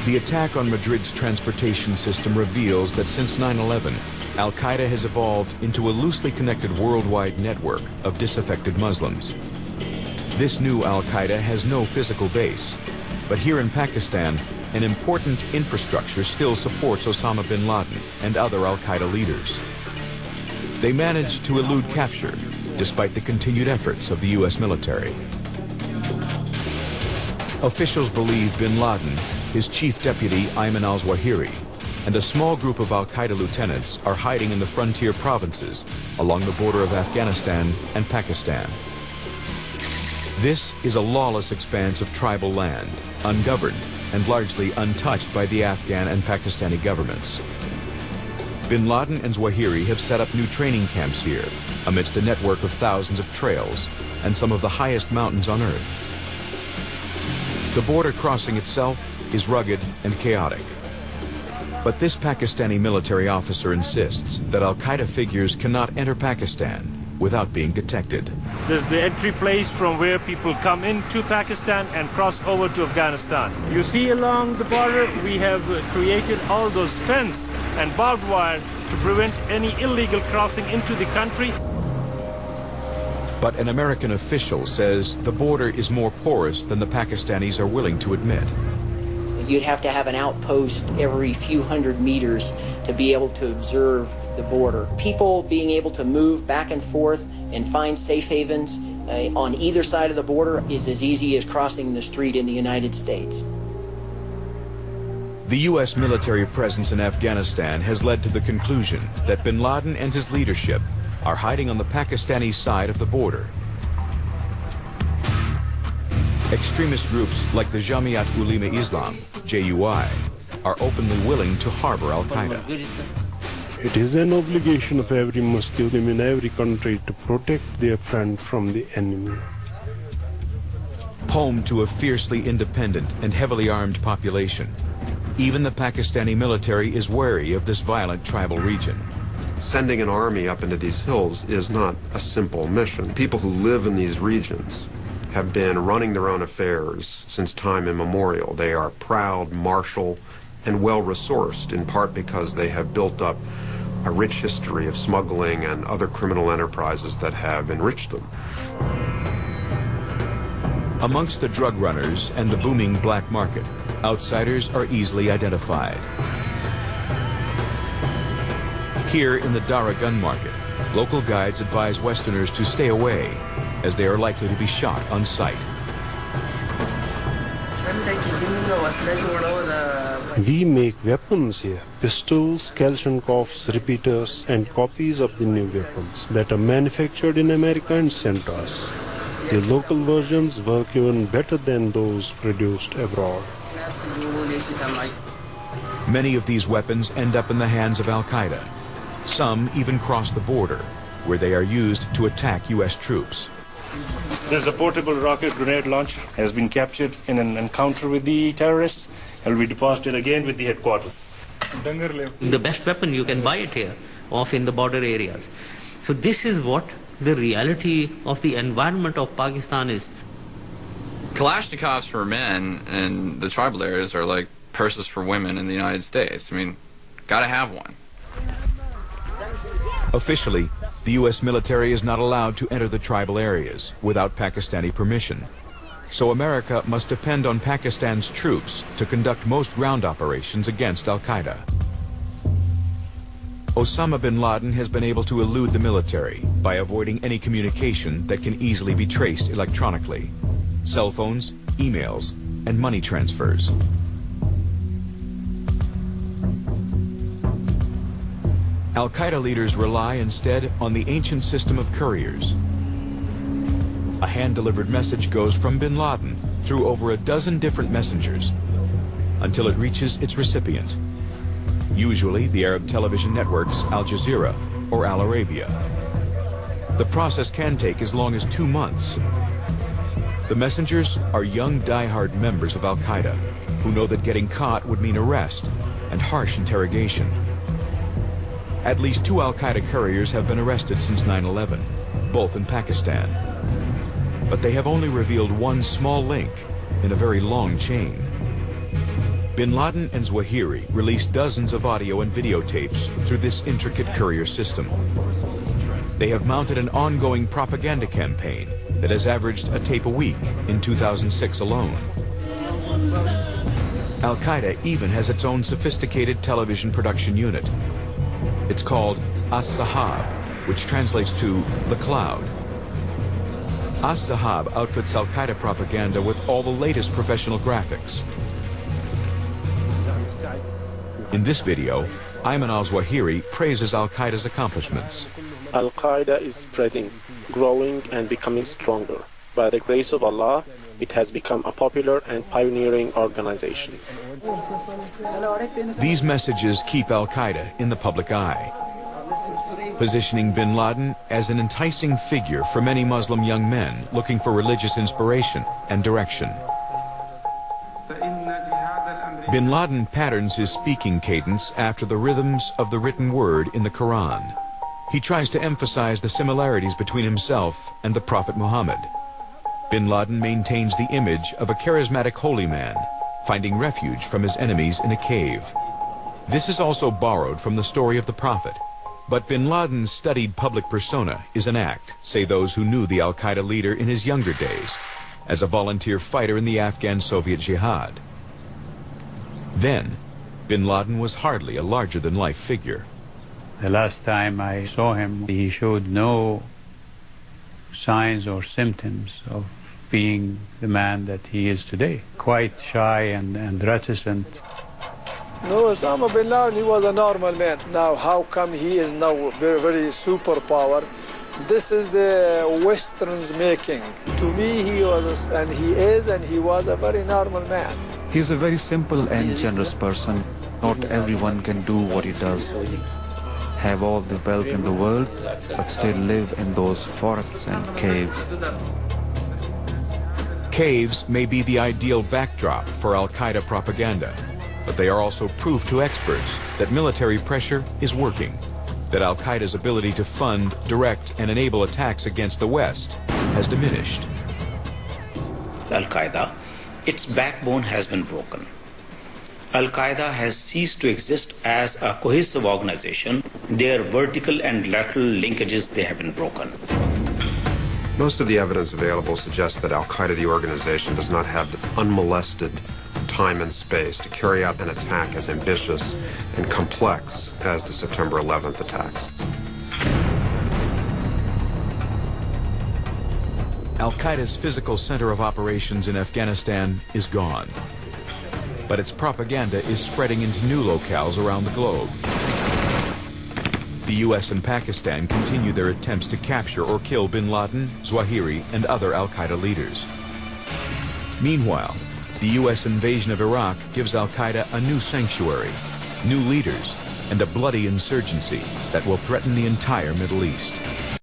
The attack on Madrid's transportation system reveals that since 9/11, Al-Qaeda has evolved into a loosely connected worldwide network of disaffected Muslims. This new Al-Qaeda has no physical base, but here in Pakistan, an important infrastructure still supports Osama bin Laden and other Al-Qaeda leaders. They managed to elude capture, despite the continued efforts of the U.S. military. Officials believe bin Laden, his chief deputy Ayman al-Zawahiri, and a small group of Al-Qaeda lieutenants are hiding in the frontier provinces along the border of Afghanistan and Pakistan. This is a lawless expanse of tribal land, ungoverned and largely untouched by the Afghan and Pakistani governments. Bin Laden and Zawahiri have set up new training camps here, amidst a network of thousands of trails and some of the highest mountains on Earth. The border crossing itself is rugged and chaotic. But this Pakistani military officer insists that Al-Qaeda figures cannot enter Pakistan without being detected. There's the entry place from where people come into Pakistan and cross over to Afghanistan. You see along the border, we have created all those fence and barbed wire to prevent any illegal crossing into the country. But an American official says the border is more porous than the Pakistanis are willing to admit. You'd have to have an outpost every few hundred meters to be able to observe the border. People being able to move back and forth and find safe havens on either side of the border is as easy as crossing the street in the United States. The U.S. military presence in Afghanistan has led to the conclusion that bin Laden and his leadership are hiding on the Pakistani side of the border. Extremist groups like the Jamiat Ulema Islam, JUI, are openly willing to harbor Al-Qaeda. It is an obligation of every Muslim in every country to protect their friend from the enemy. Home to a fiercely independent and heavily armed population, even the Pakistani military is wary of this violent tribal region. Sending an army up into these hills is not a simple mission. People who live in these regions have been running their own affairs since time immemorial. They are proud, martial, and well-resourced, in part because they have built up a rich history of smuggling and other criminal enterprises that have enriched them. Amongst the drug runners and the booming black market, outsiders are easily identified. Here in the Dara gun market, local guides advise Westerners to stay away, as they are likely to be shot on sight. We make weapons here, pistols, Kalashnikovs, repeaters, and copies of the new weapons that are manufactured in America and sent to us. The local versions work even better than those produced abroad. Many of these weapons end up in the hands of Al-Qaeda. Some even cross the border, where they are used to attack U.S. troops. There's a portable rocket grenade launcher, has been captured in an encounter with the terrorists, and will be deposited again with the headquarters. The best weapon, you can buy it here, off in the border areas. So this is what the reality of the environment of Pakistan is. Kalashnikovs for men and the tribal areas are like purses for women in the United States. I mean, gotta have one. Officially, the U.S. military is not allowed to enter the tribal areas without Pakistani permission. So America must depend on Pakistan's troops to conduct most ground operations against Al-Qaeda. Osama bin Laden has been able to elude the military by avoiding any communication that can easily be traced electronically: cell phones, emails, and money transfers. Al-Qaeda leaders rely instead on the ancient system of couriers. A hand-delivered message goes from bin Laden through over a dozen different messengers until it reaches its recipient, usually the Arab television networks Al Jazeera or Al Arabia. The process can take as long as 2 months. The messengers are young die-hard members of Al-Qaeda who know that getting caught would mean arrest and harsh interrogation. At least 2 Al-Qaeda couriers have been arrested since 9/11, both in Pakistan. But they have only revealed one small link in a very long chain. Bin Laden and Zawahiri released dozens of audio and videotapes through this intricate courier system. They have mounted an ongoing propaganda campaign that has averaged a tape a week in 2006 alone. Al-Qaeda even has its own sophisticated television production unit. It's called As-Sahab, which translates to the cloud. As-Sahab outfits Al-Qaeda propaganda with all the latest professional graphics. In this video, Ayman al-Zawahiri praises Al-Qaeda's accomplishments. Al-Qaeda is spreading, growing and becoming stronger. By the grace of Allah, it has become a popular and pioneering organization. These messages keep Al-Qaeda in the public eye, positioning bin Laden as an enticing figure for many Muslim young men looking for religious inspiration and direction. Bin Laden patterns his speaking cadence after the rhythms of the written word in the Quran. He tries to emphasize the similarities between himself and the Prophet Muhammad. Bin Laden maintains the image of a charismatic holy man, finding refuge from his enemies in a cave. This is also borrowed from the story of the Prophet. But bin Laden's studied public persona is an act, say those who knew the Al-Qaeda leader in his younger days, as a volunteer fighter in the Afghan-Soviet jihad. Then, bin Laden was hardly a larger-than-life figure. The last time I saw him, he showed no signs or symptoms of being the man that he is today. Quite shy and reticent. No, Osama bin Laden, he was a normal man. Now, how come he is now very, very superpower? This is the Westerns making. To me, he was, and he was a very normal man. He's a very simple and generous person. Not everyone can do what he does. Have all the wealth in the world, but still live in those forests and caves. Caves may be the ideal backdrop for Al-Qaeda propaganda, but they are also proof to experts that military pressure is working, that Al-Qaeda's ability to fund, direct, and enable attacks against the West has diminished. Al-Qaeda, its backbone has been broken. Al-Qaeda has ceased to exist as a cohesive organization. Their vertical and lateral linkages, they have been broken. Most of the evidence available suggests that Al-Qaeda, the organization, does not have the unmolested time and space to carry out an attack as ambitious and complex as the September 11th attacks. Al-Qaeda's physical center of operations in Afghanistan is gone, but its propaganda is spreading into new locales around the globe. The U.S. and Pakistan continue their attempts to capture or kill bin Laden, Zawahiri, and other Al-Qaeda leaders. Meanwhile, the U.S. invasion of Iraq gives Al-Qaeda a new sanctuary, new leaders, and a bloody insurgency that will threaten the entire Middle East.